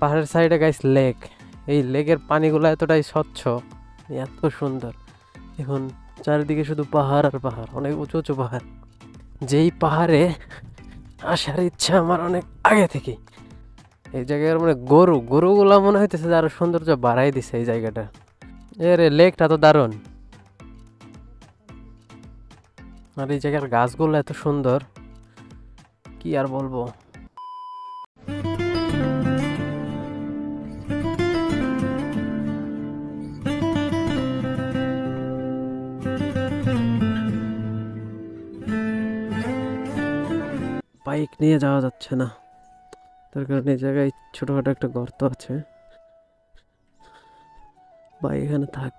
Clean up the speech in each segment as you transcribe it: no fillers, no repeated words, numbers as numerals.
পাহাড়ের সাইডে guys lake. এই লেকের পানিগুলো এতটাই স্বচ্ছ, এত সুন্দর। এখন চারিদিকে শুধু পাহাড় আর পাহাড়, অনেক উঁচু উঁচু পাহাড়। যেই পাহাড়ে আসার ইচ্ছা আমার অনেক আগে থেকে। এই জায়গার মানে গরুগুলা মনে হইতেছে যে আরো সৌন্দর্য বাড়াই দিছে এই জায়গাটা। এরে লেকটা তো দারুণ। আর এই জায়গার গাছগুলো এত সুন্দর, কি আর বলবো। বাইক নিয়ে যাওয়া যাচ্ছে না, তার কারণে এই জায়গায় ছোটখাটো একটা গর্ত আছে। বাইক এখানে থাক।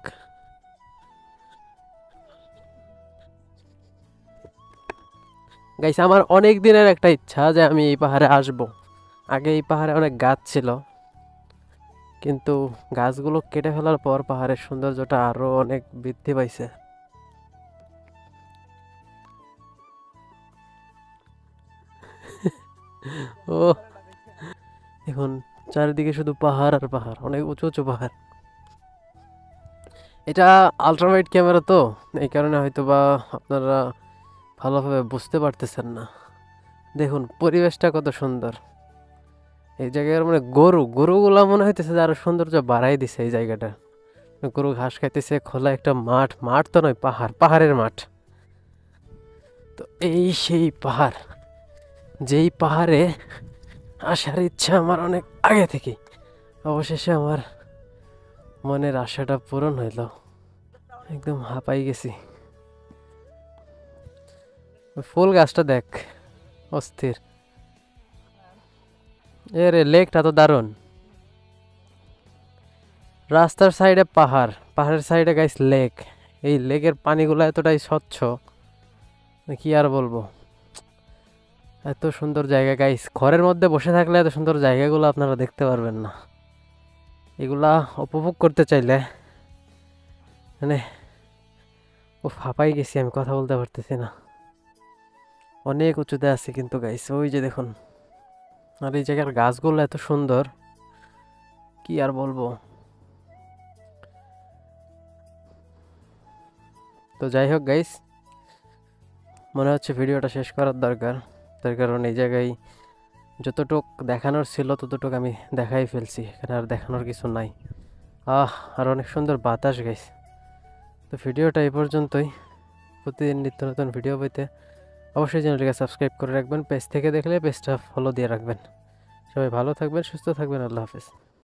গাইস, আমার অনেক দিনের একটা ইচ্ছা যে আমি এই পাহাড়ে আসব। আগে এই পাহাড়ে অনেক গাছ ছিল, কিন্তু গাছগুলো কেটে ফেলার পর পাহাড়ের সৌন্দর্যটা আরো অনেক বৃদ্ধি পাইছে। ও, এখন চারিদিকে শুধু পাহাড় আর পাহাড়, অনেক উঁচু উঁচু পাহাড়। এটা আল্ট্রাওয়াইড ক্যামেরা তো, এই কারণে হয়তো বা আপনারা ভালোভাবে বুঝতে পারতেছেন না। দেখুন পরিবেশটা কত সুন্দর। এই জায়গার মানে গরুগুলা মনে হইতেছে যে আরো সৌন্দর্য বাড়াই দিছে এই জায়গাটা। গরু ঘাস খাইতেছে, খোলা একটা মাঠ তো নয়, পাহাড়ের মাঠ। তো এই সেই পাহাড়, যেই পাহাড়ে আসার ইচ্ছা আমার অনেক আগে থেকে। অবশেষে আমার মনের আশাটা পূরণ হইল, একদম হাঁপাই গেছি। ফুল গাছটা দেখ, অস্থির। এরে লেকটা তো দারুণ। রাস্তার সাইডে পাহাড়ের সাইডে গাইস লেক। এই লেকের পানিগুলো এতটাই স্বচ্ছ, কি আর বলবো। এত সুন্দর জায়গা গাইস, ঘরের মধ্যে বসে থাকলে এত সুন্দর জায়গাগুলো আপনারা দেখতে পারবেন না। এগুলা উপভোগ করতে চাইলে মানে হাঁপাই গেছি, আমি কথা বলতে পারতেছি না। অনেক উঁচুতে আছে কিন্তু গাইস, ওই যে দেখুন। আর এই জায়গার গাছগুলো এত সুন্দর, কি আর বলবো। তো যাই হোক গাইস, মনে হচ্ছে ভিডিওটা শেষ করার দরকার। তার কারণ এই জায়গায় যতটুক দেখানোর ছিল ততটুক আমি দেখাই ফেলছি, এখানে আর দেখানোর কিছু নাই। আর অনেক সুন্দর বাতাস গাইস। তো ভিডিওটা এই পর্যন্তই। প্রতিদিন নিত্য নতুন ভিডিও পেতে অবশ্যই চ্যানেলটিকে সাবস্ক্রাইব করে রাখবেন। পেজ থেকে দেখলে পেজটা ফলো দিয়ে রাখবেন। সবাই ভালো থাকবেন, সুস্থ থাকবেন। আল্লাহ হাফেজ।